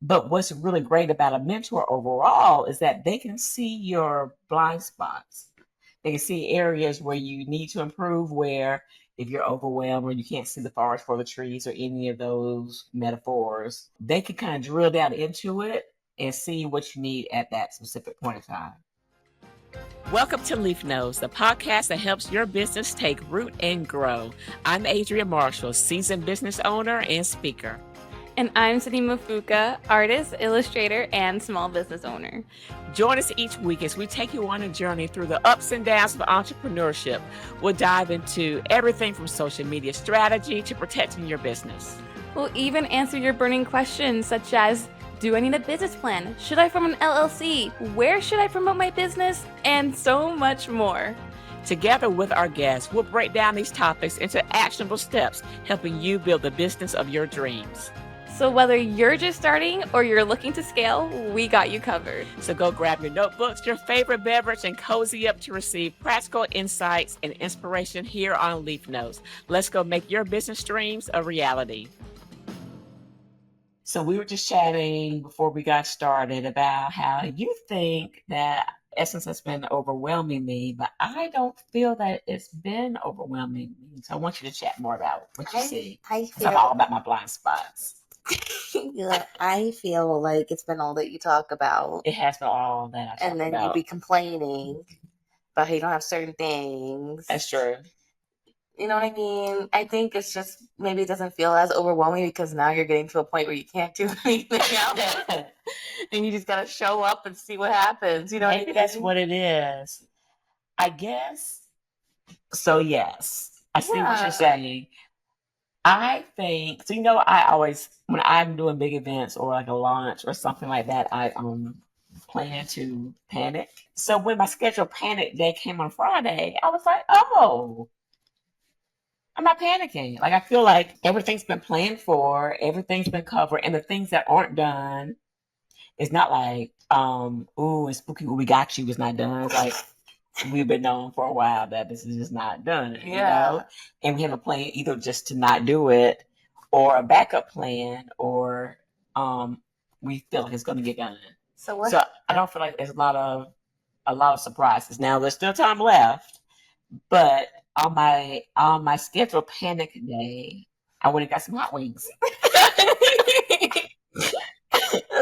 But what's really great about a mentor overall is that they can see your blind spots. They can see areas where you need to improve, where if you're overwhelmed or you can't see the forest for the trees or any of those metaphors, they can kind of drill down into it and see what you need at that specific point in time. Welcome to Leaf Nodes, the podcast that helps your business take root and grow. I'm Adria Marshall, seasoned business owner and speaker. And I'm Sanima Fuka, artist, illustrator, and small business owner. Join us each week as we take you on a journey through the ups and downs of entrepreneurship. We'll dive into everything from social media strategy to protecting your business. We'll even answer your burning questions such as, do I need a business plan? Should I form an LLC? Where should I promote my business? And so much more. Together with our guests, we'll break down these topics into actionable steps, helping you build the business of your dreams. So whether you're just starting or you're looking to scale, we got you covered. So go grab your notebooks, your favorite beverage, and cozy up to receive practical insights and inspiration here on Leaf Notes. Let's go make your business dreams a reality. So we were just chatting before we got started about how you think that Essence has been overwhelming me, but I don't feel that it's been overwhelming me. So I want you to chat more about what you see. I'm all about my blind spots. Yeah, I feel like it's been all that you talk about. It has been all that I talk about. And then you'd be complaining about how you don't have certain things. That's true. You know what I mean? I think it's just maybe it doesn't feel as overwhelming because now you're getting to a point where you can't do anything else. And you just got to show up and see what happens. You know what I mean? That's what it is. I guess. So, yes. I see what you're saying. I think, so I always, when I'm doing big events or like a launch or something like that, I plan to panic. So when my scheduled panic day came on Friday, I was like, oh, I'm not panicking. Like, I feel like everything's been planned for, everything's been covered, and the things that aren't done, it's not like, ooh, it's spooky, we got you, it's not done. It's like, we've been known for a while that this is just not done, and we have a plan either just to not do it or a backup plan, or we feel like it's going to get done. So I don't feel like there's a lot of surprises. Now there's still time left, but on my scheduled panic day, I went and got some hot wings.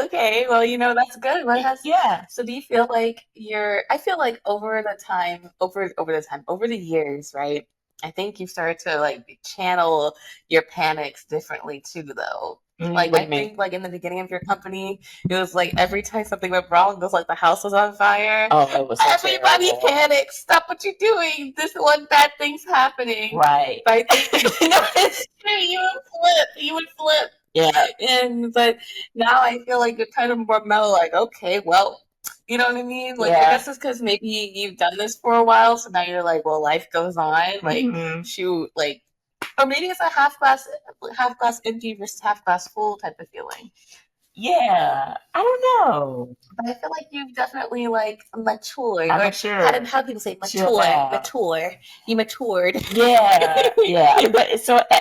Okay, well, that's good. Yeah. So do you feel like I feel like over the years, right? I think you started to like channel your panics differently too, though. Like I think like in the beginning of your company, it was like every time something went wrong, it was like the house was on fire. Oh, it was so everybody terrible. Panicked. Stop what you're doing. This one bad thing's happening. Right. But I think it's true. You would flip. Yeah. But now I feel like you're kind of more mellow, like, okay, well, you know what I mean? Like, I guess it's because maybe you've done this for a while, so now you're like, well, life goes on. Like, shoot, like, or maybe it's a half glass empty versus half glass full type of feeling. Yeah, I don't know. But I feel like you've definitely like matured. I'm mature. How do people say mature? You matured. Yeah, yeah. But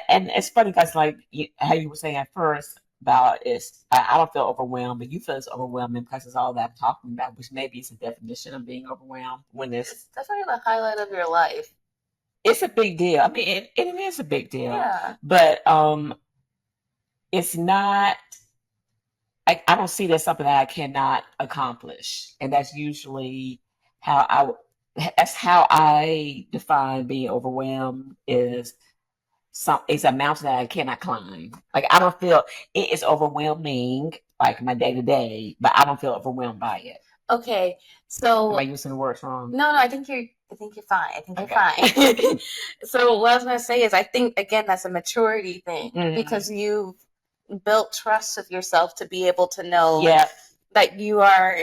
and it's funny because like how you were saying at first about I don't feel overwhelmed, but you feel it's overwhelming because it's all that I'm talking about, which maybe it's a definition of being overwhelmed when it's definitely the highlight of your life. It's a big deal. I mean, it is a big deal. Yeah. But it's not. I don't see that something that I cannot accomplish, and that's usually how I define being overwhelmed. It's a mountain that I cannot climb. Like I don't feel it is overwhelming, like my day to day, but I don't feel overwhelmed by it. Okay, so am I using the words wrong? No, I think you're fine. You're fine. So what I was gonna say is, I think again that's a maturity thing because you've built trust of yourself to be able to know that you are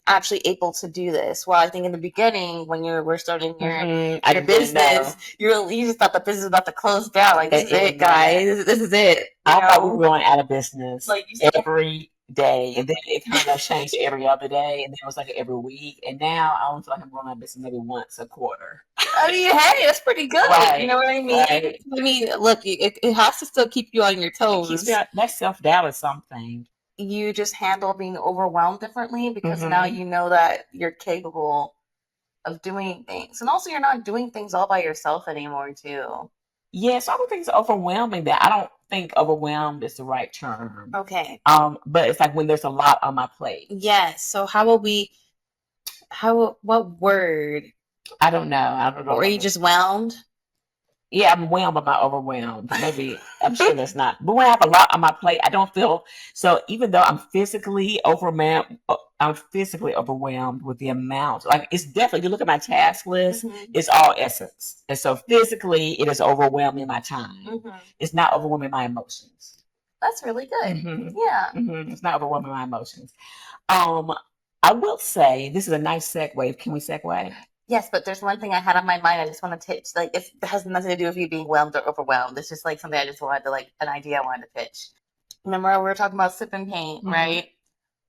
actually able to do this. Well, I think in the beginning when you were starting your business, you just thought the business was about to close down. Like this is it, guys. This is it. I thought we were going out of business like every day, and then it kind of changed every other day, and then it was like every week, and now I don't feel like I'm going out of business maybe once a quarter. I mean, hey, that's pretty good. Right. You know what I mean? Right. I mean, look, it has to still keep you on your toes. That self-doubt is something. you just handle being overwhelmed differently because now you know that you're capable of doing things. And also you're not doing things all by yourself anymore too. Yes, I don't think it's overwhelming. That I don't think overwhelmed is the right term. Okay. But it's like when there's a lot on my plate. Yes. So what word? I don't know. I don't know. Or are you just whelmed? Yeah, I'm whelmed, but not overwhelmed. Maybe I'm sure that's not. But when I have a lot on my plate, I don't feel so. Even though I'm physically overwhelmed, with the amount. Like it's definitely. If you look at my task list, it's all essence, and so physically, it is overwhelming my time. It's not overwhelming my emotions. That's really good. Yeah, it's not overwhelming my emotions. I will say this is a nice segue. Can we segue? Yes, but there's one thing I had on my mind. I just want to pitch. Like, it has nothing to do with you being whelmed or overwhelmed. It's just like something I just wanted to, like, an idea I wanted to pitch. Remember we were talking about sip and paint, right?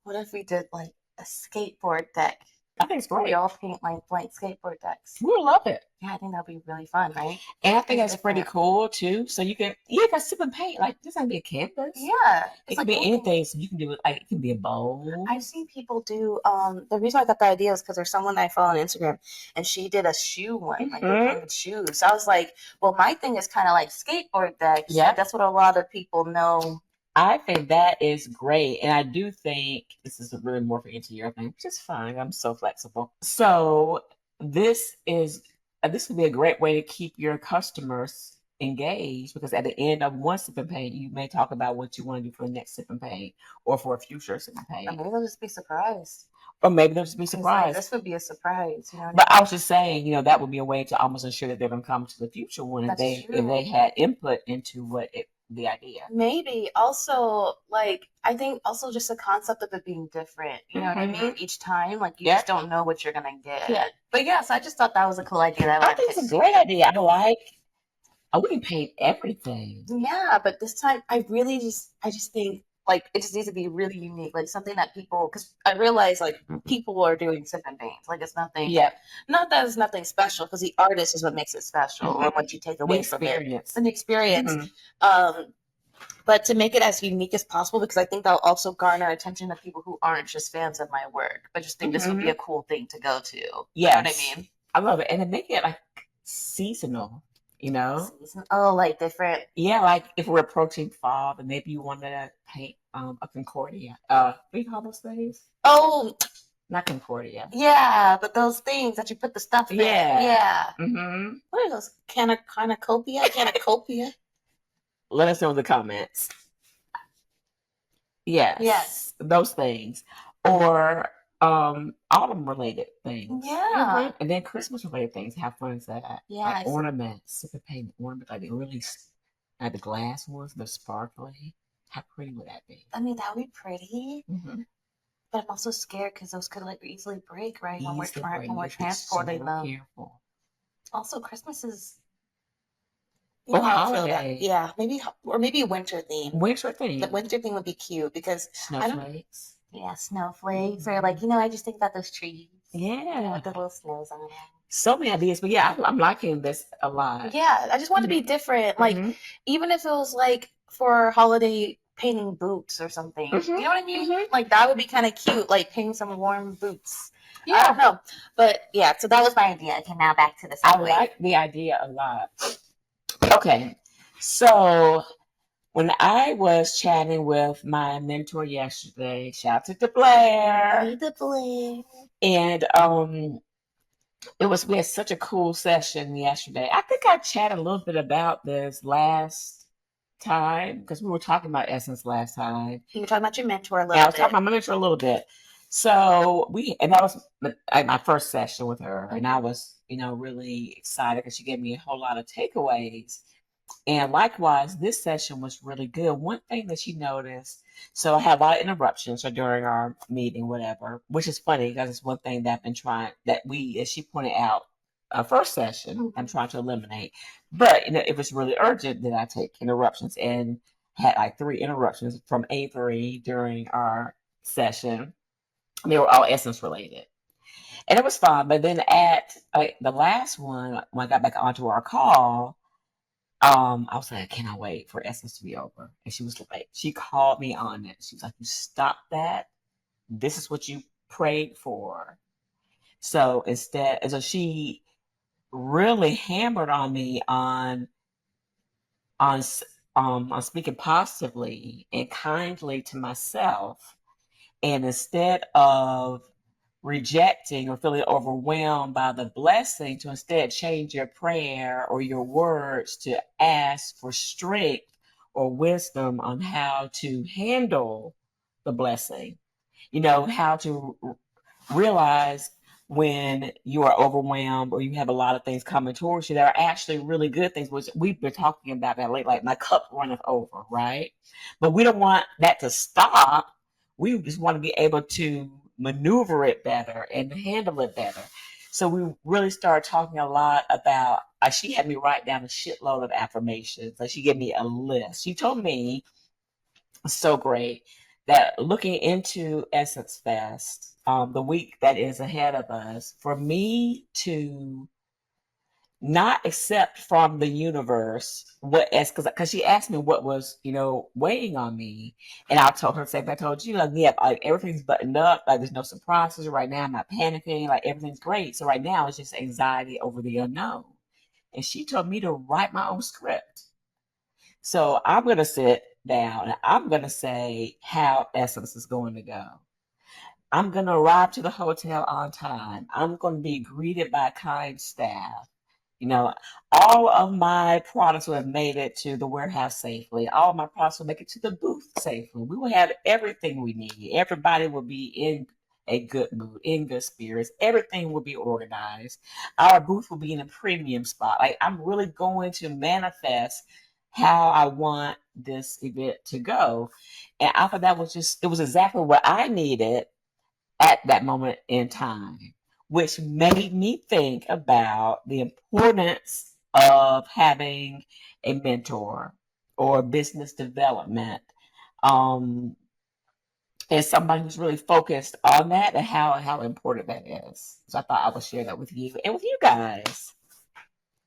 What if we did like a skateboard deck? I think it's great. We all paint like blank skateboard decks. We would love it. Yeah, I think that'd be really fun, right? And I think that's pretty cool too. So you can sip and paint. Like this can be a canvas. Yeah. It can be anything. So you can do it like it can be a bowl. I've seen people do the reason I got the idea is because there's someone I follow on Instagram and she did a shoe one, like they painted shoes. So I was like, well, my thing is kind of like skateboard decks. Yeah. That's what a lot of people know. I think that is great. And I do think this is really morphing into your thing, which is fine. I'm so flexible. So this would be a great way to keep your customers engaged because at the end of one sip and paint, you may talk about what you want to do for the next sip and paint or for a future sip and paint. Or maybe they'll just be surprised. Or maybe they'll just be surprised. Like, this would be a surprise, you know. But I was just saying, that would be a way to almost ensure that they're going to come to the future one if they had input into the idea. Maybe also like I think also just the concept of it being different. You know what I mean? Each time, like you just don't know what you're gonna get. Yeah. But yes, I just thought that was a cool idea. I think it's a great idea. I wouldn't paint everything. Yeah, but this time I just think like it just needs to be really unique, like something that people, because I realize like people are doing sip and paints, like it's nothing. Yeah. Not that it's nothing special, because the artist is what makes it special, or what you take away from it. An experience. But to make it as unique as possible, because I think that'll also garner attention to people who aren't just fans of my work, but just think this would be a cool thing to go to. Yeah, you know what I mean? I love it, and to make it like seasonal. Oh, like different. Yeah, like if we're approaching fall, then maybe you want to paint a Concordia. What do you call those things? Oh, not Concordia. Yeah, but those things that you put the stuff in. Yeah. What are those? Canacopia? Let us know in the comments. Yes. Those things. Or autumn related things. Yeah. And then Christmas related things. How fun is that? Yeah. Like ornaments. Sip and paint ornaments. Like like the glass ones, the sparkly. How pretty would that be? I mean, that would be pretty. But I'm also scared because those could like easily break, right? When we're transporting them. Careful. Also, Christmas is holiday. Yeah, maybe winter theme. Winter theme. The winter theme would be cute because snowflakes. Snowflakes. Or like I just think about those trees. Yeah, with the little snows on them. So many ideas, but yeah, I'm liking this a lot. Yeah, I just want to be different. Like even if it was like for holiday painting boots or something. You know what I mean? Like that would be kind of cute. Like painting some warm boots. Yeah. I don't know, but yeah. So that was my idea. Okay, now back to the segue. I like the idea a lot. Okay, so when I was chatting with my mentor yesterday, shout out to Blair. And we had such a cool session yesterday. I think I chatted a little bit about this last time because we were talking about Essence last time. You were talking about your mentor a little bit. I was talking about my mentor a little bit. So that was my first session with her, and I was, really excited because she gave me a whole lot of takeaways. And likewise, this session was really good. One thing that she noticed, so I had a lot of interruptions during our meeting, whatever, which is funny because it's one thing that I've been trying, as she pointed out, our first session, I'm trying to eliminate. But, it was really urgent that I take interruptions, and had like 3 interruptions from Avery during our session. They were all Essence related. And it was fun. But then at the last one, when I got back onto our call, I was like, I cannot wait for Essence to be over. And she was like, she called me on it. She was like, you stop that. This is what you prayed for. So instead, and so she really hammered on me on on speaking positively and kindly to myself. And instead of rejecting or feeling overwhelmed by the blessing, to instead change your prayer or your words to ask for strength or wisdom on how to handle the blessing. You know, how to realize when you are overwhelmed or you have a lot of things coming towards you that are actually really good things, which we've been talking about that lately, like my cup runneth over, right? But we don't want that to stop. We just want to be able to maneuver it better and handle it better. So we really started talking a lot about, she had me write down a shitload of affirmations. Like she gave me a list. She told me, so great, that looking into Essence Fest, the week that is ahead of us, for me to not accept from the universe what as because she asked me what was weighing on me, and I told her, same I told you, like, yeah, like everything's buttoned up, like there's no surprises right now, I'm not panicking, like everything's great. So right now it's just anxiety over the unknown. And she told me to write my own script. So I'm going to sit down and I'm going to say how Essence is going to go. I'm going to arrive to the hotel on time. I'm going to be greeted by kind staff. You know, all of my products will have made it to the warehouse safely. All of my products will make it to the booth safely. We will have everything we need. Everybody will be in a good mood, in good spirits. Everything will be organized. Our booth will be in a premium spot. Like, I'm really going to manifest how I want this event to go. And I thought that was it was exactly what I needed at that moment in time, which made me think about the importance of having a mentor or business development, and somebody who's really focused on that and how important that is. So I thought I would share that with you and with you guys.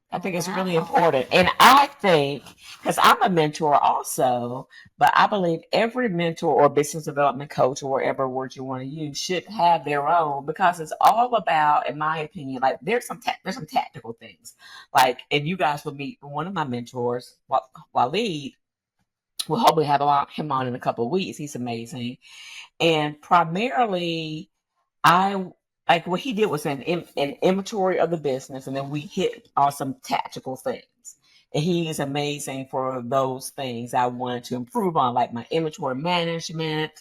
I think it's really important. And I think, because I'm a mentor also, but I believe every mentor or business development coach or whatever word you want to use should have their own, because it's all about, in my opinion, like there's some tactical things. Like, and you guys will meet one of my mentors, Waleed. We'll hopefully have him on in a couple of weeks. He's amazing. And primarily, I like what he did was an inventory of the business, and then we hit on some tactical things. And he is amazing for those things I wanted to improve on, like my inventory management,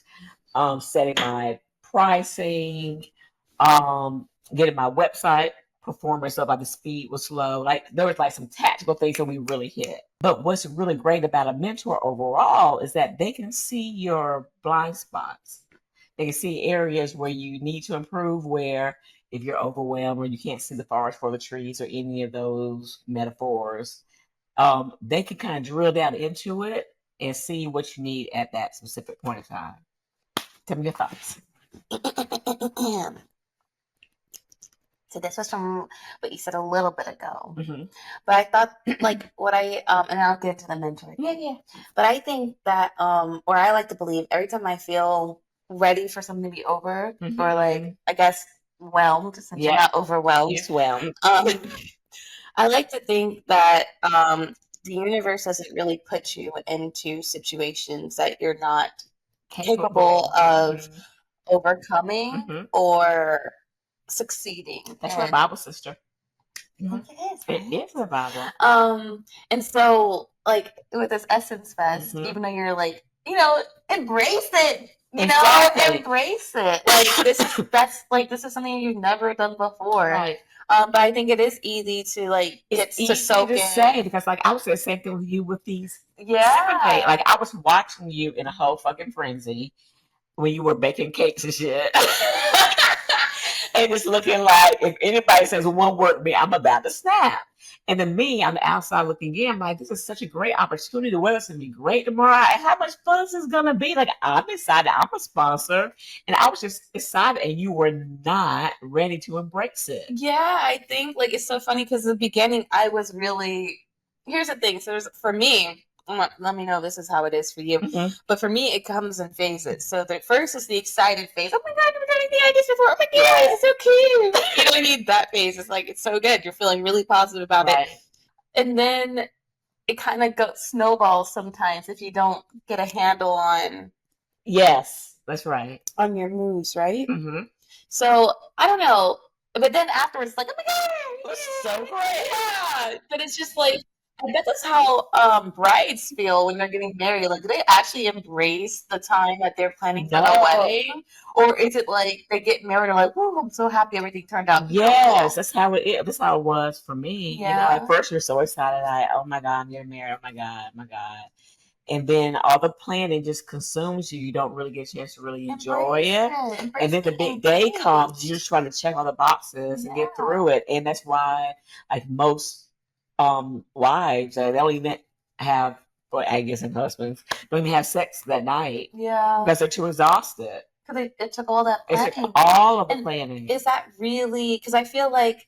setting my pricing, getting my website performance up. Like the speed was slow. Like there was like some tactical things that we really hit. But what's really great about a mentor overall is that they can see your blind spots. They can see areas where you need to improve, where if you're overwhelmed or you can't see the forest for the trees or any of those metaphors, they can kind of drill down into it and see what you need at that specific point in time. Tell me your thoughts. So this was from what you said a little bit ago. Mm-hmm. But I thought, like, what I, and I'll get to the mentor. Yeah. But I think that, or I like to believe, every time I feel ready for something to be over, mm-hmm. or like, I guess, whelmed, since you're not overwhelmed. You're whelmed. I like to think that the universe doesn't really put you into situations that you're not capable of mm-hmm. overcoming mm-hmm. or succeeding. That's my Bible, sister. I think it is. Right? It is the Bible. And so, like, with this Essence Fest, mm-hmm. even though you're like, embrace it. Embrace it. Like, this is something you've never done before. Right. But I think it is easy to it's easy to soak in. Say, because like I was the same thing with you with these. Yeah. Like I was watching you in a whole fucking frenzy when you were baking cakes and shit. And it's looking like if anybody says one word to me, I'm about to snap. And then me on the outside looking in, I'm like, this is such a great opportunity. The weather's going to be great tomorrow. And how much fun is this going to be? Like, I'm excited. I'm a sponsor. And I was just excited. And you were not ready to embrace it. Yeah, I think, like, it's so funny because in the beginning, I was really here's the thing. So for me, let me know this is how it is for you. Mm-hmm. But for me, it comes in phases. So the first is the excited phase. Oh my God, I've never done anything like this before. Oh my God, it's so cute. You know what I mean? That phase is like, it's so good. You're feeling really positive about it. And then it kind of snowballs sometimes if you don't get a handle on. Yes, that's right. On your moves, right? Mm-hmm. So I don't know. But then afterwards, it's like, oh my God, it was so great. Yeah. But it's just like, I bet that's how brides feel when they're getting married. Like, do they actually embrace the time that they're planning for the wedding? Or is it like they get married and like, oh, I'm so happy everything turned out beautiful? Yes, that's how it is. That's how it was for me. You know, at first you're so excited, like, oh my God, I'm getting married. Oh my God, oh my God. And then all the planning just consumes you. You don't really get a chance to really enjoy it. And then the big day comes, you're just trying to check all the boxes and get through it. And that's why, like most wives, they don't even have, well, I guess, and husbands don't even have sex that night. Yeah. Because they're too exhausted. Because it took all that planning. It took all of the planning. Is that really? Because I feel like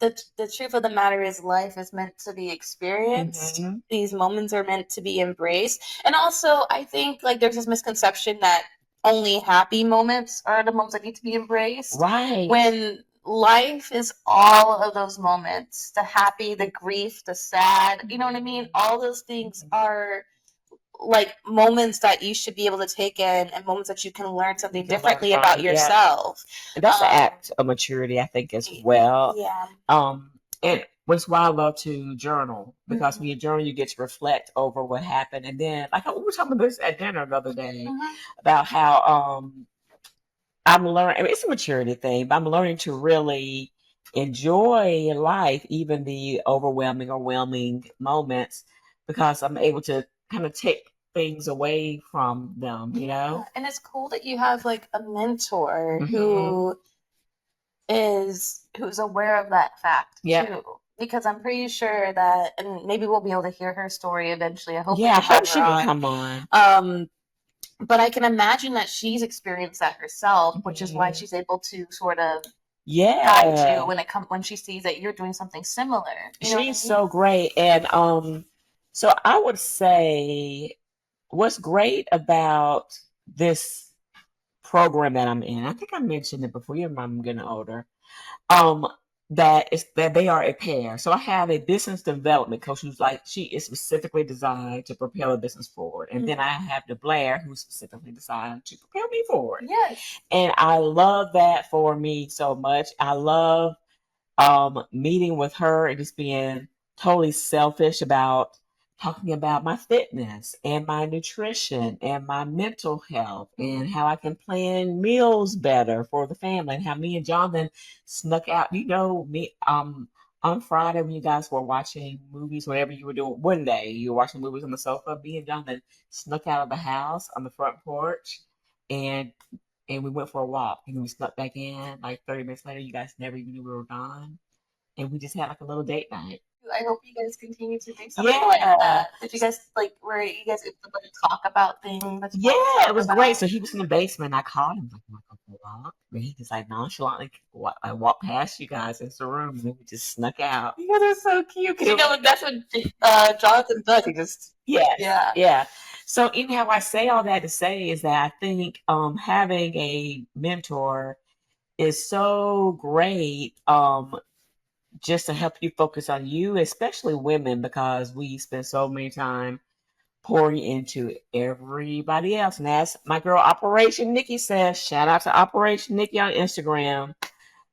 the truth of the matter is life is meant to be experienced. Mm-hmm. These moments are meant to be embraced. And also, I think like there's this misconception that only happy moments are the moments that need to be embraced. Right. When life is all of those moments, the happy, the grief, the sad, you know what I mean? All those things are like moments that you should be able to take in and moments that you can learn something differently about yourself. And that's an act of maturity, I think, as well. Yeah. And that's why I love to journal, because when you journal, you get to reflect over what happened. And then, like, we were talking about this at dinner the other day about how I'm learning. I mean, it's a maturity thing, but I'm learning to really enjoy life, even the overwhelming moments, because I'm able to kind of take things away from them, you know? And it's cool that you have like a mentor who's aware of that fact too. Because I'm pretty sure that, and maybe we'll be able to hear her story eventually. I hope she can come on. But I can imagine that she's experienced that herself, which is why she's able to sort of guide you when she sees that you're doing something similar. She's so great. And so I would say what's great about this program that I'm in, I think I mentioned it before, you know, I'm getting older, that they are a pair. So I have a business development coach who's like, she is specifically designed to propel a business forward. And then I have the Blair who's specifically designed to propel me forward. Yes. And I love that for me so much. I love meeting with her and just being totally selfish about talking about my fitness and my nutrition and my mental health and how I can plan meals better for the family, and how me and Jonathan snuck out. You know, me on Friday when you guys were watching movies, whatever you were doing, one day you were watching movies on the sofa, me and Jonathan snuck out of the house on the front porch and we went for a walk, and we snuck back in like 30 minutes later. You guys never even knew we were gone. And we just had like a little date night. I hope you guys continue to do something like that. Did you guys were you guys able to talk about things? It was great. So he was in the basement, and I called him, like, "Want to go for a walk?" And he just like nonchalantly walked past you guys into the room, and we just snuck out. You guys are so cute. Because you know that's what Jonathan does. He just yeah. So anyhow, I say all that to say is that I think having a mentor is so great. Just to help you focus on you, especially women, because we spend so many time pouring into everybody else. And as my girl Operation Nikki says, shout out to Operation Nikki on Instagram,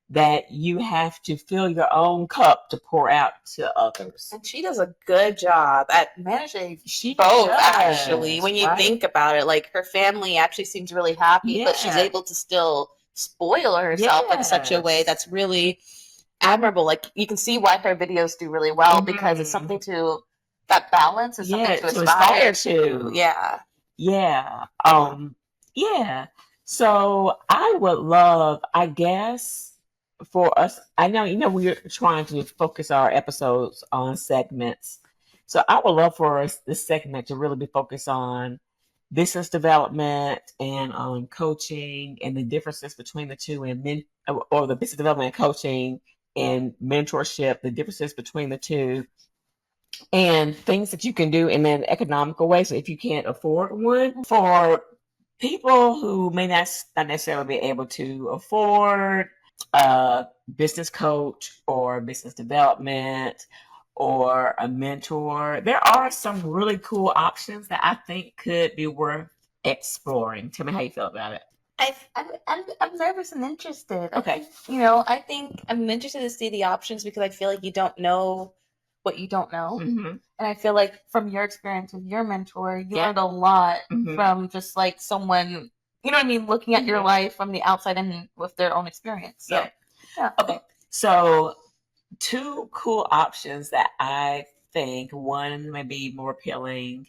that you have to fill your own cup to pour out to others. And she does a good job at managing both, actually, when you think about it. Like, her family actually seems really happy, but she's able to still spoil herself in such a way that's really admirable. Like, you can see why her videos do really well, because it's something that balance is something to aspire to. Yeah. So I would love, I guess, for us, I know, we're trying to focus our episodes on segments. So I would love for us, this segment, to really be focused on business development and on coaching and the differences between the two, and or the business development and coaching and mentorship, the differences between the two, and things that you can do in an economical way. So if you can't afford one, for people who may not necessarily be able to afford a business coach or business development or a mentor, there are some really cool options that I think could be worth exploring. Tell me how you feel about it. I'm nervous and interested. Okay. I think I'm interested to see the options because I feel like you don't know what you don't know. Mm-hmm. And I feel like from your experience with your mentor, you learned a lot from just like someone, looking at your life from the outside and with their own experience. So, yeah. Okay. So, two cool options that I think one may be more appealing,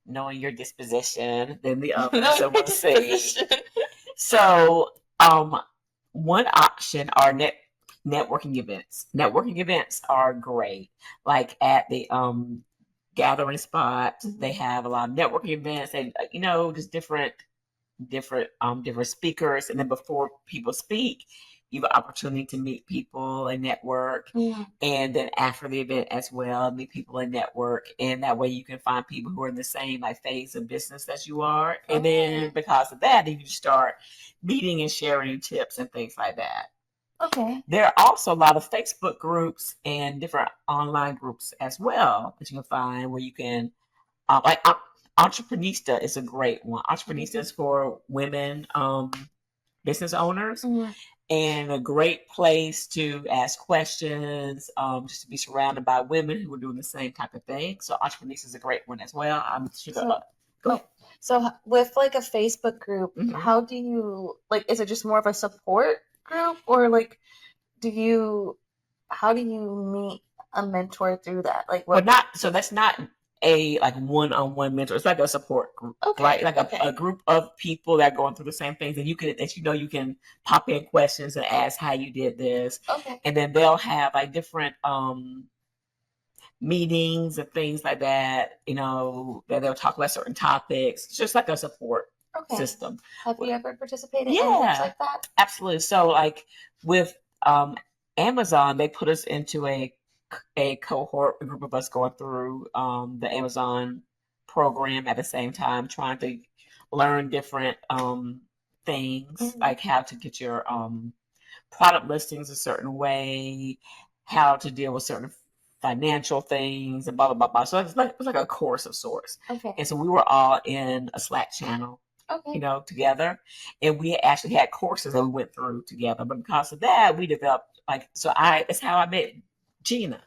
knowing your disposition, than the other. So we'll see. So, one option are networking events. Networking events are great. Like at the gathering spot, they have a lot of networking events, and just different speakers, and then before people speak, you have an opportunity to meet people and network, and then after the event as well, meet people and network, and that way you can find people who are in the same phase of business as you are, and then because of that, then you start meeting and sharing tips and things like that. Okay. There are also a lot of Facebook groups and different online groups as well that you can find where you can like Entreprenista is a great one. Entreprenista is for women business owners, and a great place to ask questions, just to be surrounded by women who are doing the same type of thing. So Entreprenista is a great one as well. I'm sure. So with like a Facebook group, how do you is it just more of a support group, or how do you meet a mentor through that? That's not a one-on-one mentor. It's like a support group, right? Like a group of people that are going through the same things, and you can pop in questions and ask how you did this. Okay. And then they'll have different meetings and things like that, that they'll talk about certain topics. It's just like a support system. Have you ever participated in things like that? Absolutely. So with Amazon, they put us into a cohort, a group of us going through the Amazon program at the same time, trying to learn different things, like how to get your product listings a certain way, how to deal with certain financial things, and blah blah blah blah. So it was like a course of sorts. Okay. And so we were all in a Slack channel, together, and we actually had courses that we went through together. But because of that, we developed that's how I met Gina.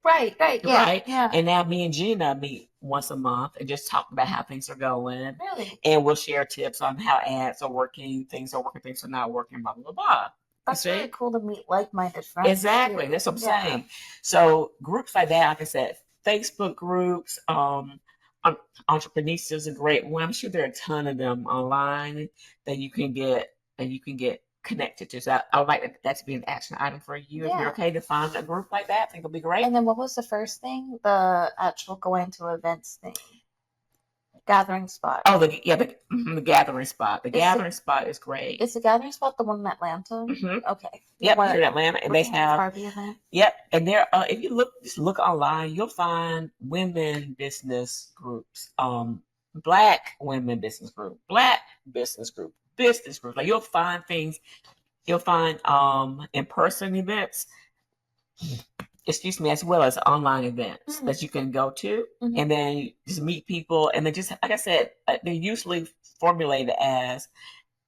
Right, yeah. And now me and Gina meet once a month and just talk about how things are going. Really? And we'll share tips on how ads are working, things are not working, blah blah blah. That's really cool to meet like-minded friends. Exactly. Too. That's what I'm saying. So groups like that, like I said, Facebook groups, Entrepreneurs is a great one. I'm sure there are a ton of them online that you can get connected to. So I would like that to be an action item for you. If you're okay to find a group like that, I think it'll be great. And then what was the first thing? The actual going to events thing. Gathering spot. Oh, the gathering spot. The gathering spot is great. Is the gathering spot the one in Atlanta? Okay. Yep, in Atlanta, and they have Harvey event. Yep, and there. If you look online, you'll find women business groups, Black women business group, Black business group, business group. Like you'll find things. You'll find in-person events. Excuse me, as well as online events that you can go to, and then just meet people, and then just like I said, they're usually formulated as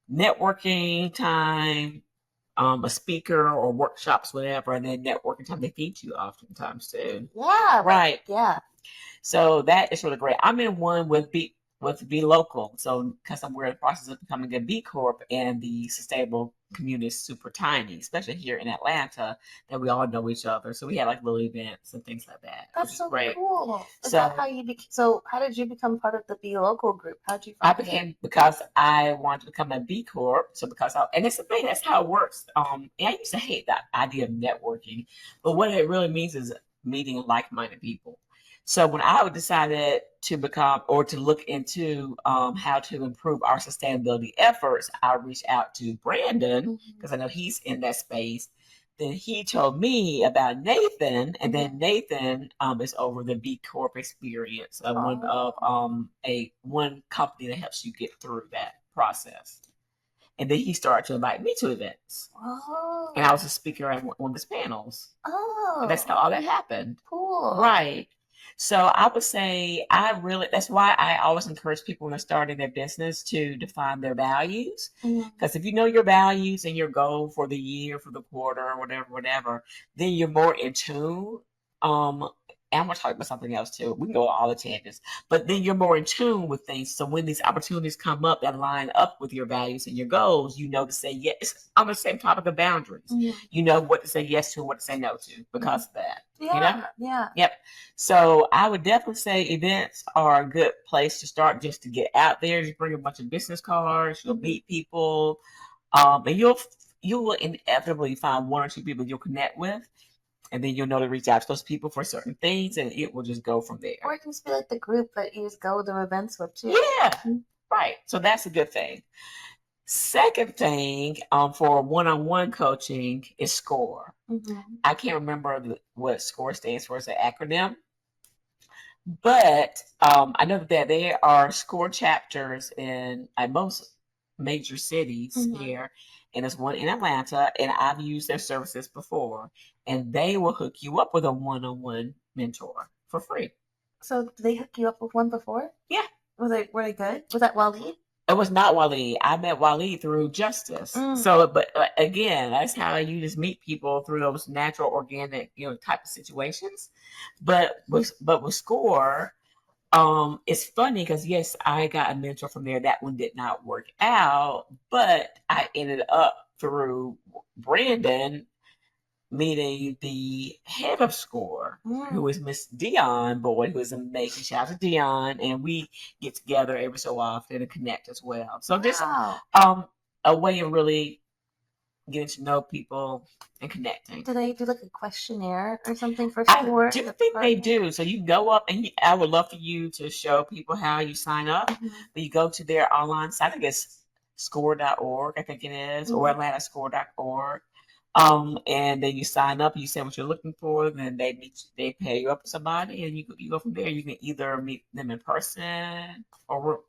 networking time, a speaker or workshops, whatever, and then networking time. They feed you oftentimes too. Yeah, right. Yeah. So that is really great. I'm in one with Be Local. So because we're in the process of becoming a B Corp, and the sustainable community is super tiny, especially here in Atlanta, that we all know each other. So we had little events and things like that. That's so great. Cool. Is that how you how did you become part of the Be Local group? How did you I became because I wanted to become a B Corp. So and it's the thing, that's how it works. And I used to hate that idea of networking, but what it really means is meeting like-minded people. So when I decided to become or to look into how to improve our sustainability efforts, I reached out to Brandon because I know he's in that space then he told me about Nathan, and then Nathan is over the B Corp experience, one of one company that helps you get through that process. And then he started to invite me to events. Oh. And I was a speaker at one of his panels. Oh. And that's how all that happened. Cool. Right. So I would say that's why I always encourage people when they're starting their business to define their values. Because if you know your values and your goal for the year, for the quarter, whatever, then you're more in tune. And I'm going to talk about something else too. We can go all the tangents, but then you're more in tune with things. So when these opportunities come up that line up with your values and your goals, you know to say yes. On the same topic of boundaries, you know what to say yes to and what to say no to because of that. Yeah, you know? Yeah. Yep. So I would definitely say events are a good place to start, just to get out there. Just bring a bunch of business cards. You'll meet people, and you will inevitably find one or two people you'll connect with. And then you'll know to reach out to those people for certain things, and it will just go from there. Or it can just be like the group that you just go to events with too. Yeah, right. So that's a good thing. Second thing, for one-on-one coaching is SCORE. I can't remember what SCORE stands for as an acronym, but I know that there are SCORE chapters in most major cities here, and there's one in Atlanta, and I've used their services before, and they will hook you up with a one-on-one mentor for free. So did they hook you up with one before? Yeah. Were they good? Was that Waleed? It was not Waleed. I met Waleed through Justice. So, but again, that's how you just meet people through those natural, organic, type of situations. But with SCORE, it's funny because yes, I got a mentor from there. That one did not work out, but I ended up through Brandon meeting the head of SCORE, who is Miss Dion Boyd, who is amazing. Shout out to Dion, and we get together every so often and connect as well. So this a way of really getting to know people and connecting. Do they do like a questionnaire or something for SCORE? I do think they do. So you go up, and I would love for you to show people how you sign up. But you go to their online site. I think it's score.org, I think it is, or atlantascore.org. And then you sign up, you say what you're looking for, then they pair you up with somebody, and you go from there. You can either meet them in person or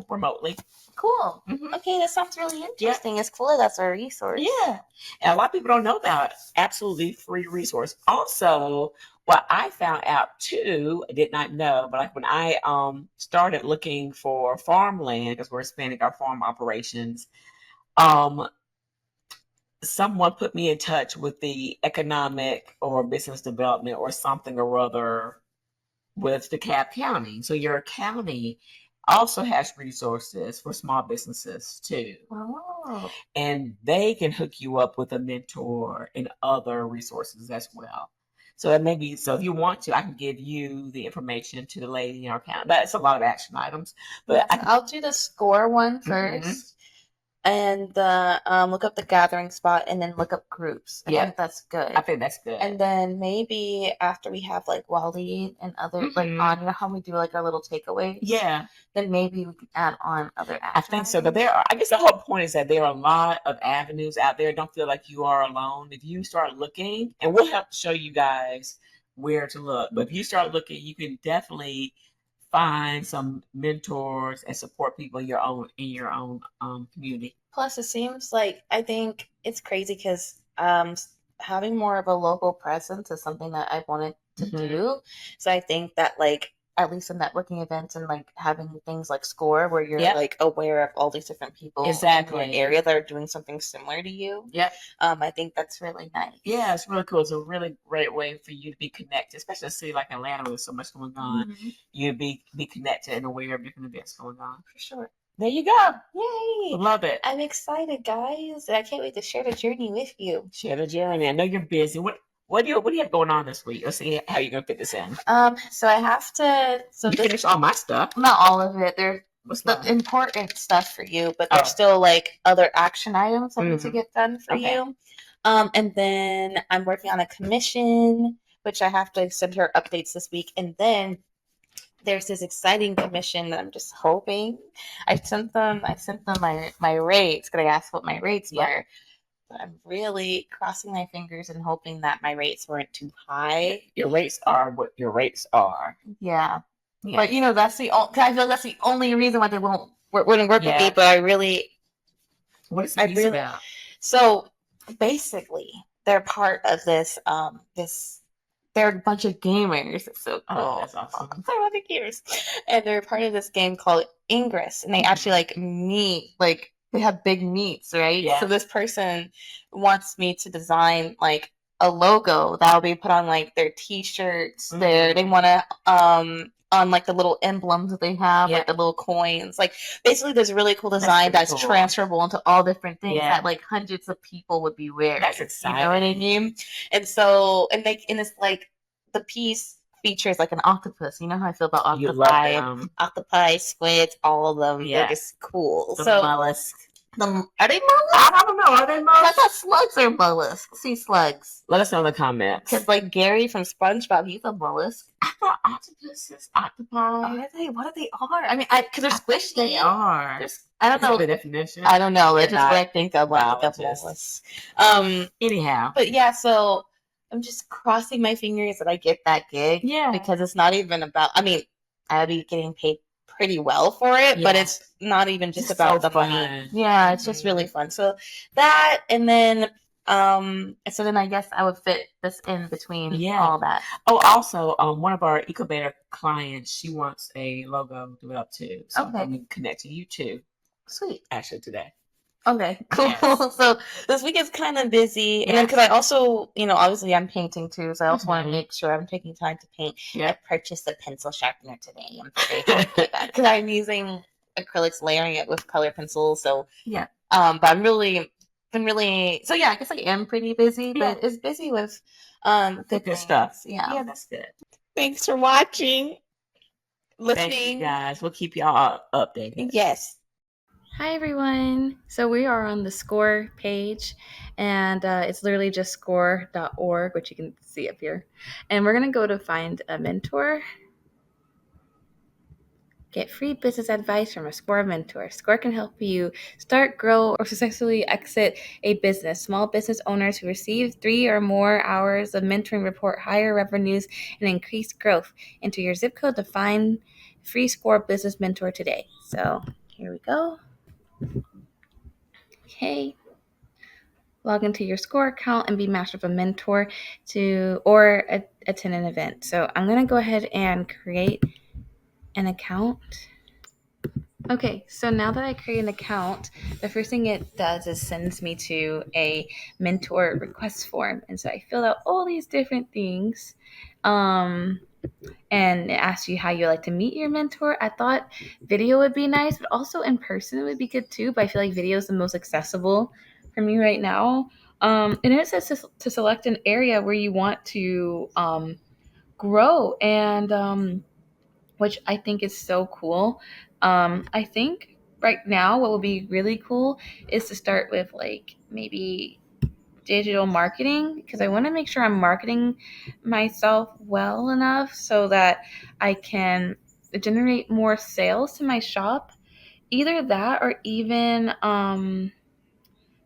remotely. Cool. Okay, that sounds really interesting. It's cool that that's a resource. Yeah. And a lot of people don't know about it. Absolutely free resource. Also, what I found out too, I did not know, but like when I started looking for farmland, because we're expanding our farm operations, someone put me in touch with the economic or business development or something or other with DeKalb County. So your county also has resources for small businesses too. Oh. And they can hook you up with a mentor and other resources as well. So it may be, so if you want to, I can give you the information to the lady in our county. But it's a lot of action items. But I'll do the SCORE one first. And look up the gathering spot and then look up groups. I think that's good. I think that's good. And then maybe after we have like Waleed and other like on how we do like our little takeaways. Yeah. Then maybe we can add on other I think so. But I guess the whole point is that there are a lot of avenues out there. Don't feel like you are alone. If you start looking, and we'll have to show you guys where to look. But if you start looking, you can definitely find some mentors and support people in your own community. Plus, it seems like I think it's crazy because having more of a local presence is something that I wanted to do. So I think that like at least in networking events and like having things like SCORE where you're like aware of all these different people in an area that are doing something similar to you. Yep. I think that's really nice. Yeah, it's really cool. It's a really great way for you to be connected, especially in a city like Atlanta where there's so much going on. You'd be connected and aware of different events going on. For sure. There you go. Yay. Love it. I'm excited, guys. I can't wait to share the journey with you. Share the journey. I know you're busy. What do you have going on this week? Let's see how you're gonna fit this in. So I have to. So you finish all my stuff. Not all of it. There's the important stuff for you, but there's still like other action items I need to get done for you. And then I'm working on a commission, which I have to send her updates this week, and then there's this exciting commission that I'm just hoping. I sent them my rates because I asked what my rates were. I'm really crossing my fingers and hoping that my rates weren't too high. Your rates are what your rates are. Yeah. But that's I feel that's the only reason why they wouldn't work with me. But I really, what is it about? So basically, they're part of this. They're a bunch of gamers. It's so cool. Oh, that's awesome. They're a bunch of gamers, and they're part of this game called Ingress, and they actually meet they have big meets, right? Yeah. So this person wants me to design a logo that'll be put on their T-shirts. They want to on the little emblems that they have, the little coins. Basically, there's a really cool design that's cool. Transferable into all different things that hundreds of people would be wearing. That's exciting. You know what I mean? And so, and it's the piece features an octopus. You know how I feel about octopi? You love them. Octopi, squids, all of them. Yeah. They're just cool. The mollusk. Are they mollusks? I don't know. Are they mollusks? I thought slugs are mollusks. Sea slugs. Let us know in the comments. Because Gary from SpongeBob, he's a mollusk. I thought octopuses, octopi. Are they? What they are? I mean, because they're squishy. They are. I don't know the definition. I don't know. It's just what I think of when I think of mollusks. Anyhow. But yeah, so I'm just crossing my fingers that I get that gig. Yeah. Because it's not even about. I mean, I'll be getting paid pretty well for it, but it's not even just about the money. Yeah, it's just really fun. So that, and then so then I guess I would fit this in between all that. Oh, also, one of our Ecobator clients, she wants a logo to it up too. So I'm going to connect to you too. Sweet. Actually today. Okay, cool. Yes. So this week is kind of busy, and then because I also, obviously I'm painting too, so I also want to make sure I'm taking time to paint. Yeah. I purchased a pencil sharpener today. I'm very happy with that because I'm using acrylics, layering it with color pencils. So yeah. But I'm really, so yeah, I guess I am pretty busy, but it's busy with good stuff. Yeah. Yeah, that's good. Thanks for watching, listening, thank you guys. We'll keep y'all updated. Yes. Hi everyone! So we are on the SCORE page, and it's literally just score.org, which you can see up here. And we're going to go to find a mentor. Get free business advice from a SCORE mentor. SCORE can help you start, grow, or successfully exit a business. Small business owners who receive 3 or more hours of mentoring report higher revenues and increased growth. Enter your zip code to find free SCORE business mentor today. So here we go. Okay, log into your SCORE account and be matched with a mentor or attend an event. So I'm going to go ahead and create an account. Okay, so now that I create an account, the first thing it does is sends me to a mentor request form. And so I fill out all these different things. And it asks you how you like to meet your mentor. I thought video would be nice, but also in person would be good too. But I feel like video is the most accessible for me right now. And it says to select an area where you want to grow, and which I think is so cool. I think right now what would be really cool is to start with maybe digital marketing, because I want to make sure I'm marketing myself well enough so that I can generate more sales to my shop. Either that or even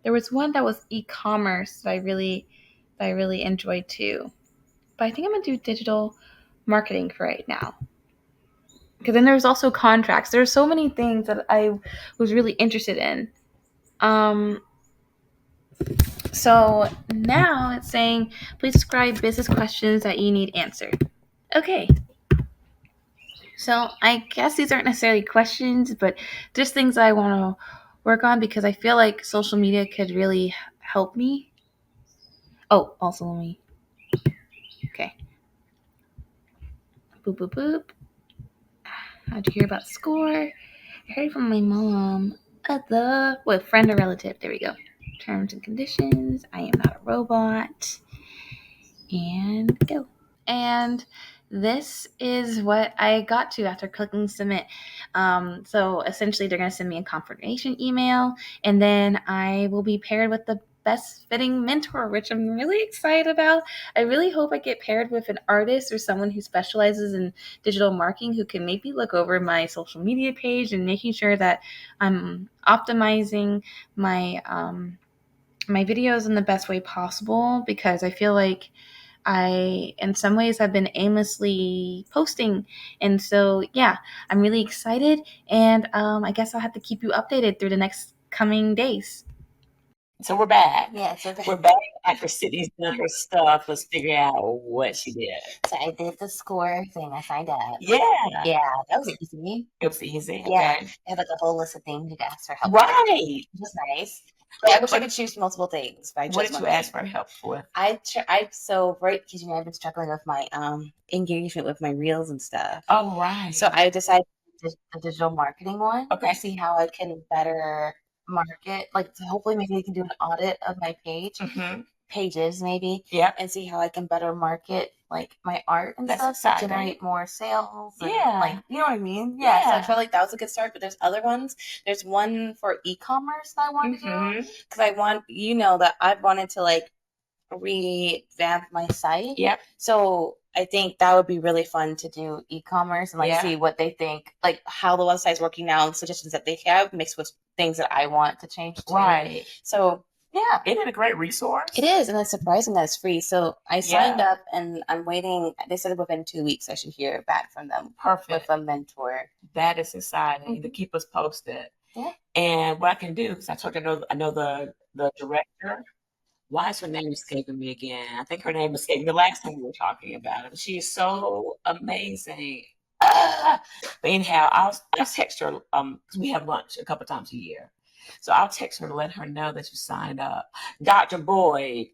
there was one that was e-commerce that I really enjoyed too. But I think I'm gonna do digital marketing for right now. Because then there's also contracts. There's so many things that I was really interested in. So now it's saying, please describe business questions that you need answered. Okay. So I guess these aren't necessarily questions, but just things that I want to work on because I feel like social media could really help me. Oh, also let me. Okay. Boop, boop, boop. How'd you hear about SCORE? I heard from my mom. Friend or relative. There we go. Terms and conditions. I am not a robot. And go. And this is what I got to after clicking submit. So essentially they're going to send me a confirmation email, and then I will be paired with the best fitting mentor, which I'm really excited about. I really hope I get paired with an artist or someone who specializes in digital marketing who can maybe look over my social media page and making sure that I'm optimizing my my videos in the best way possible, because I feel like I, in some ways, have been aimlessly posting. And so, yeah, I'm really excited. And I guess I'll have to keep you updated through the next coming days. So we're back. Yes, we're back. We're back after Sydney's done her stuff. Let's figure out what she did. So I did the score thing. I signed up. Yeah. Yeah, that was easy. It was easy. Yeah, Okay. I had like a whole list of things you could ask for help with, Right. which was nice. But I wish I could choose multiple things. But I What chose did you one ask thing. for help with? So right, because I've been struggling with my engagement with my reels and stuff. Oh, right. So I decided the digital marketing one. Okay. To see how I can better market. Like, hopefully, maybe we can do an audit of my pages, maybe. Yeah. And see how I can better market like my art and That's stuff exciting. to generate more sales. And, Yeah. like, you know what I mean? Yeah. So I felt like that was a good start. But there's other ones. There's one for e-commerce that I want to do, because I want, that I've wanted to like revamp my site. Yep. So I think that would be really fun to do e-commerce and like see what they think, like how the website's working now and suggestions that they have mixed with things that I want to change to. Right. So yeah. Isn't it a great resource? It is, and it's surprising that it's free. So I signed up and I'm waiting. They said within 2 weeks I should hear back from them. Perfect. With a mentor. That is exciting to keep us posted. Yeah. And what I can do, because I told you I know the director. Why is her name escaping me again? I think her name escaped me the last time we were talking about it. She is so amazing. But anyhow, I'll text her because we have lunch a couple times a year. So I'll text her to let her know that you signed up. Dr. Boyd,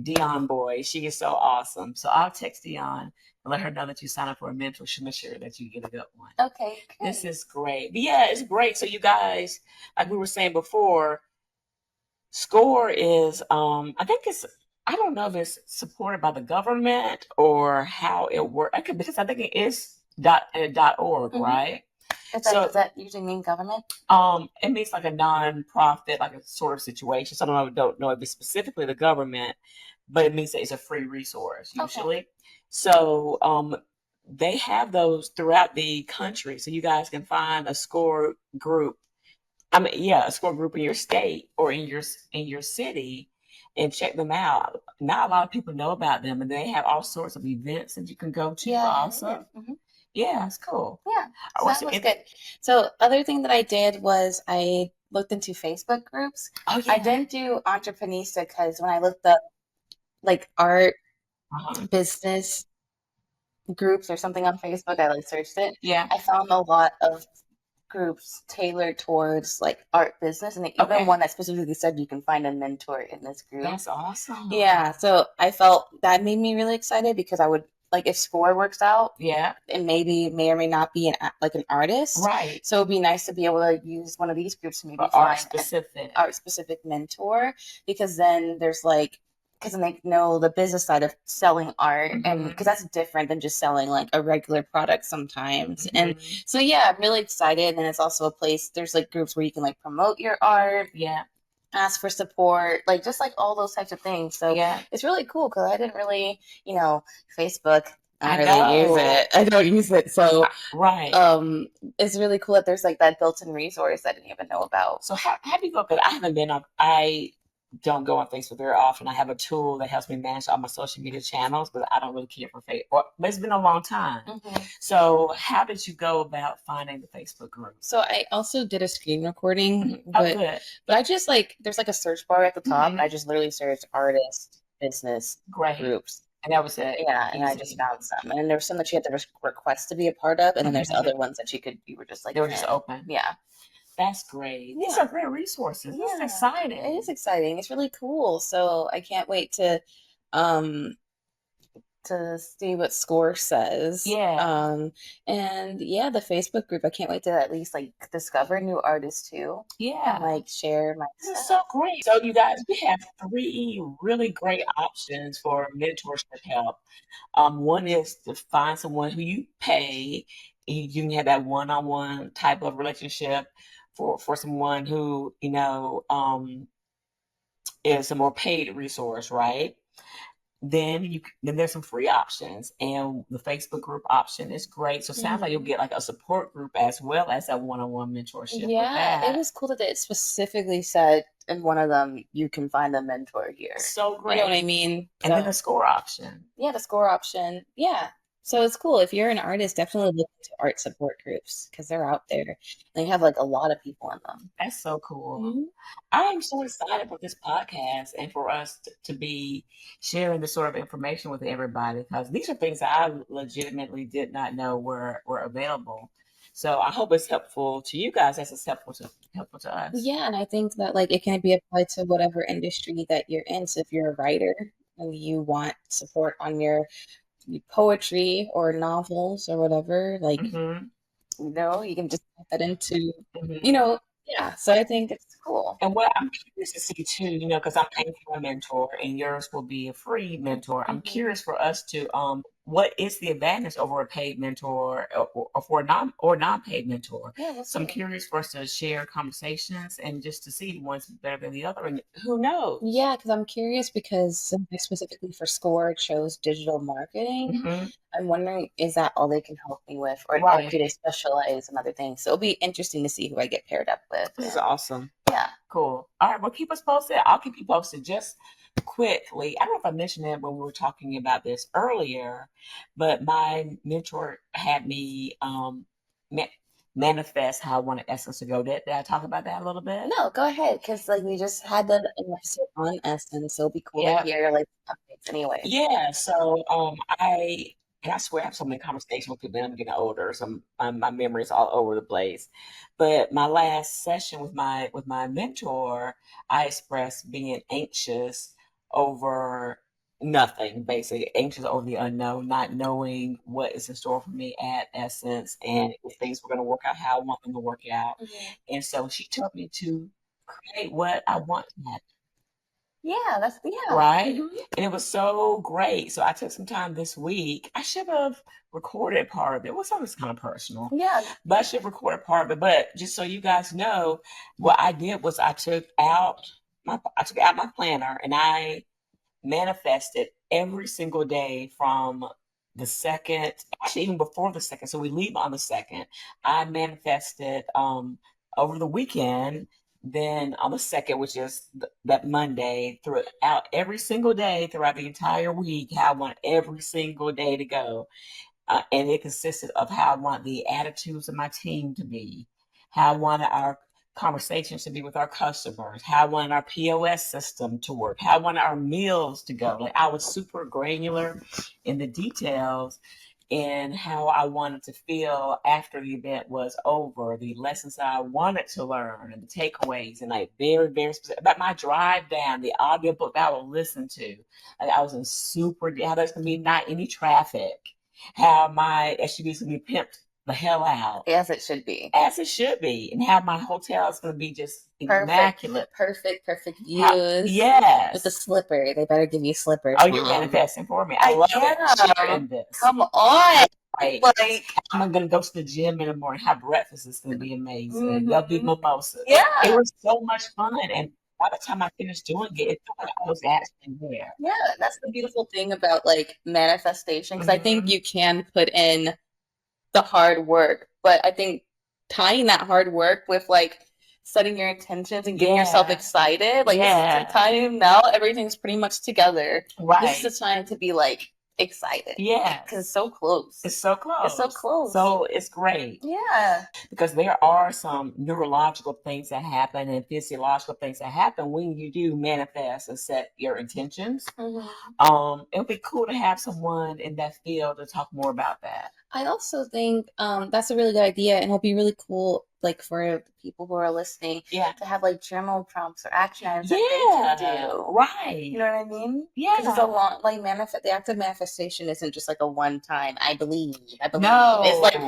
Dion Boyd, she is so awesome. So I'll text Dion and let her know that you signed up for a mentorship. Make sure that you get a good one. Okay. Great. This is great. But yeah, it's great. So you guys, like we were saying before, SCORE is, I don't know if it's supported by the government or how it works. Because I think it is .org, right? Does that usually mean government? It means like a non-profit, like a sort of situation. So I don't know if it's specifically the government, but it means that it's a free resource usually. Okay. So they have those throughout the country. So you guys can find a SCORE group. A SCORE group in your state or in your city and check them out. Not a lot of people know about them, and they have all sorts of events that you can go to. Yeah, also. Yeah, it's cool. Yeah, so that was good. So other thing that I did was I looked into Facebook groups. Oh, yeah. I didn't do Entreprenista because when I looked up like art business groups or something on Facebook, I like searched it. Yeah, I found a lot of groups tailored towards like art business, and even one that specifically said you can find a mentor in this group. That's awesome. Yeah, so I felt that made me really excited because I would like if SCORE works out. Yeah, and maybe may or may not be an artist. Right. So it'd be nice to be able to use one of these groups to maybe find art specific mentor, because then there's like. Because then they know the business side of selling art, and because that's different than just selling like a regular product sometimes. And so yeah, I'm really excited. And it's also a place, there's like groups where you can like promote your art, ask for support, like just like all those types of things. So yeah, it's really cool because I didn't really, Facebook. I don't use it. So it's really cool that there's like that built-in resource I didn't even know about. So how do you go? Because I haven't been on. I don't go on Facebook very often. I have a tool that helps me manage all my social media channels, but I don't really care for Facebook. But it's been a long time. So how did you go about finding the Facebook group? So I also did a screen recording, but I just like there's like a search bar at the top. And I just literally searched artist business groups. And that was it. Yeah, and I just found some. And there were some that you had to request to be a part of, and then there's other ones that you were just like they were just open. Yeah. That's great. These are great resources. This is exciting. It is exciting. It's really cool. So I can't wait to see what SCORE says. Yeah. And yeah, the Facebook group. I can't wait to at least like discover new artists too. Yeah. And like share my stuff. This is so great. So you guys, we have 3 really great options for mentorship help. One is to find someone who you pay. You can have that one-on-one type of relationship for someone who, is a more paid resource, right? Then there's some free options, and the Facebook group option is great. So it sounds like you'll get like a support group as well as that one-on-one mentorship. Yeah, it was cool that it specifically said in one of them, you can find a mentor here. So great. You know what I mean? And then the score option. Yeah, the score option. Yeah. So it's cool. If you're an artist, definitely look into art support groups because they're out there. They have like a lot of people in them. That's so cool. I am so excited for this podcast and for us to be sharing this sort of information with everybody because these are things that I legitimately did not know were available. So I hope it's helpful to you guys as it's helpful to us. Yeah, and I think that like it can be applied to whatever industry that you're in. So if you're a writer and you want support on your poetry or novels or whatever, like you can just put that into yeah. So I think it's cool. And what I'm curious to see too, because I'm paying for a mentor and yours will be a free mentor. I'm curious for us to what is the advantage over a paid mentor or for a non-paid mentor? Yeah, so I'm curious for us to share conversations and just to see one's better than the other, and who knows? Yeah, because I'm curious because specifically for SCORE it shows digital marketing. I'm wondering, is that all they can help me with, or do they specialize in other things? So it'll be interesting to see who I get paired up with. This is awesome. Yeah. Cool. All right. Well, keep us posted. I'll keep you posted. Just quickly, I don't know if I mentioned it when we were talking about this earlier, but my mentor had me manifest how I wanted Essence to go. Did I talk about that a little bit? No, go ahead, because like we just had that episode on Essence, so it'll be cool to hear like updates anyway. Yeah. So I swear I have so many conversations with people. I'm getting older, so my memory is all over the place. But my last session with my mentor, I expressed being anxious over nothing, basically anxious over the unknown, not knowing what is in store for me at Essence, and if things were going to work out how I want them to work out. And so she told me to create what I want to happen. Yeah, right. And it was so great. So I took some time this week. I should have recorded part of it. Well, something's kind of personal. Yeah. But I should have recorded part of it. But just so you guys know, what I did was I took out my planner and I manifested every single day from the second, actually even before the second. So we leave on the second. I manifested over the weekend. Then on the second, which is that Monday, throughout every single day throughout the entire week, how I want every single day to go. And it consisted of how I want the attitudes of my team to be, how I wanted our conversations to be with our customers, how I wanted our POS system to work, how I wanted our meals to go. Like I was super granular in the details and how I wanted to feel after the event was over, the lessons that I wanted to learn and the takeaways, and like very, very specific about my drive down, the audiobook that I will listen to. Like I was in how there's gonna be not any traffic, how my SUV is gonna be pimped the hell out. As it should be. As it should be. And how my hotel is going to be just immaculate. Perfect views. Yes. With the slipper. They better give you slippers. Oh, you're manifesting for me. I love it. This. Come on. Right. Like, I'm going to go to the gym in the morning, have breakfast. It's going to be amazing. There'll be mimosas. Yeah. It was so much fun. And by the time I finished doing it, it felt like I was actually there. Yeah. That's the beautiful thing about like manifestation. Because I think you can put in the hard work, but I think tying that hard work with like setting your intentions and getting yourself excited, like this is the time now, everything's pretty much together. Right. This is the time to be like excited. Yeah. Because it's so close. It's so close. So it's great. Yeah. Because there are some neurological things that happen and physiological things that happen when you do manifest and set your intentions. It would be cool to have someone in that field to talk more about that. I also think that's a really good idea, and it'll be really cool, like for people who are listening, to have like journal prompts or action items that they can do. Right. You know what I mean? Yeah. Because it's a long, like the act of manifestation isn't just like a one time. I believe. No. It's like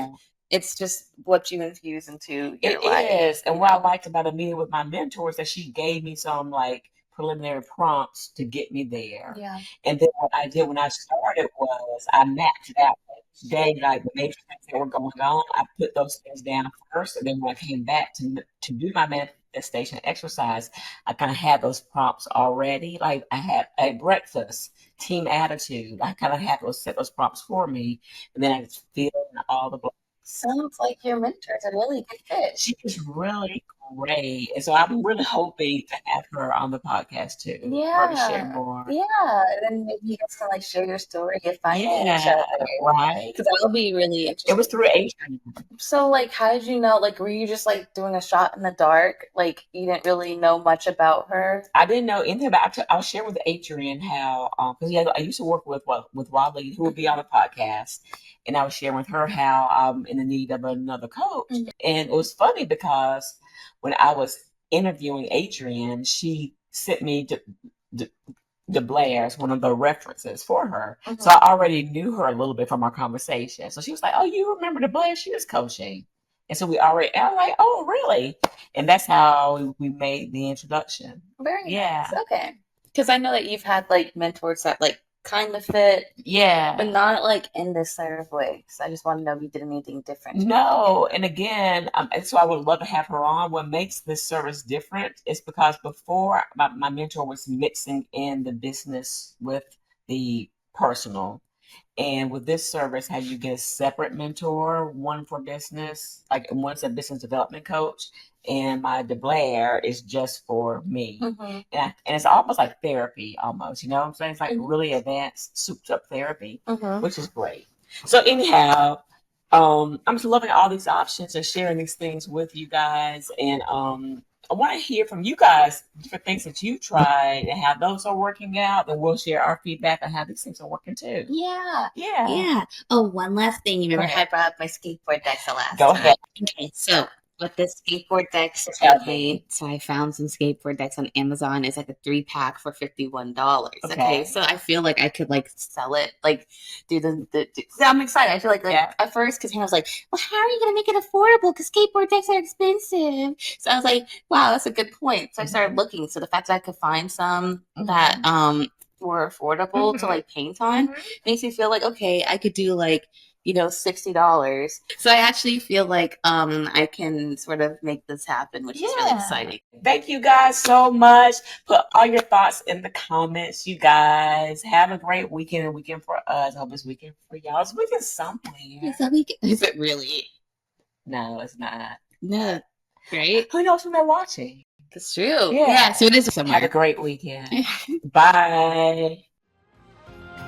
it's just what you infuse into your life. It is. And what I liked about a meeting with my mentor is that she gave me some like preliminary prompts to get me there. Yeah. And then what I did when I started was I mapped it out each day, like the major things that were going on. I put those things down first, and then when I came back to do my manifestation exercise, I kind of had those prompts already. Like I had a breakfast, team attitude. I kind of had set those prompts for me, and then I just filled in all the blanks. Sounds like your mentor's a really good fit. She was really great. And so I'm really hoping to have her on the podcast too. For her to share more. Yeah, and then maybe you guys can like share your story of finding each Yeah, other. right. Because that'll be really It was interesting. through Adrian. So like, how did you know? Like, were you just like doing a shot in the dark? Like, you didn't really know much about her? I didn't know anything about. I was sharing with Adrian how because I used to work with Wally, who would be on the podcast, and I was sharing with her how I'm in the need of another coach. Mhm. And it was funny because when I was interviewing Adrian, she sent me to Blair's one of the references for her. Mhm. So I already knew her a little bit from our conversation. So she was like, "Oh, you remember the Blair she was coaching?" And so and I'm like, "Oh, really?" And that's how we made the introduction. Very Yeah. nice. Okay. Because I know that you've had like mentors that like kind of fit, Yeah. but not like in this sort of way. So I just want to know if you did anything different. No, and again, and so I would love to have her on. What makes this service different is because before my mentor was mixing in the business with the personal. And with this service, how you get a separate mentor, one for business, like one's a business development coach, and my DeBlair is just for me. Mm-hmm. And it's almost like therapy, almost. You know what I'm saying? It's like Mhm. really advanced, souped up therapy, Mhm. which is great. So anyhow, I'm just loving all these options and sharing these things with you guys. And I want to hear from you guys different things that you tried and how those are working out. And we'll share our feedback on how these things are working too. Yeah. Yeah. Yeah. Oh, one last thing. You remember Go how I ahead. brought up my skateboard decks the last Go time? ahead. Okay, so with the skateboard decks, Tell okay, me. so I found some skateboard decks on Amazon. It's like a 3-pack for $51. Okay. Okay, so I feel like I could like sell it, like do so I'm excited. I feel like Yeah. at first, because Hannah was like, "Well, how are you gonna make it affordable? Because skateboard decks are expensive." So I was like, "Wow, that's a good point." So I started looking. So the fact that I could find some that were affordable to like paint on makes me feel like okay, I could do like $60. So I actually feel like I can sort of make this happen, which is really exciting. Thank you guys so much. Put all your thoughts in the comments, you guys. Have a great weekend. A weekend for us. I hope it's weekend for y'all. It's weekend somewhere. Is it really? No, it's not. No. Right? Who knows when they're watching? That's true. Yeah. Yeah, so it is somewhere. Have a great weekend. Bye.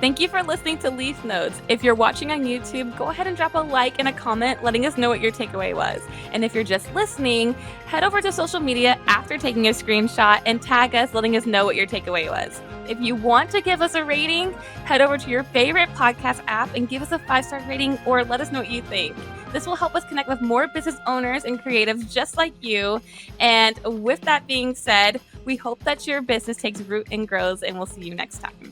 Thank you for listening to Leaf Notes. If you're watching on YouTube, go ahead and drop a like and a comment letting us know what your takeaway was. And if you're just listening, head over to social media after taking a screenshot and tag us letting us know what your takeaway was. If you want to give us a rating, head over to your favorite podcast app and give us a 5-star rating or let us know what you think. This will help us connect with more business owners and creatives just like you. And with that being said, we hope that your business takes root and grows, and we'll see you next time.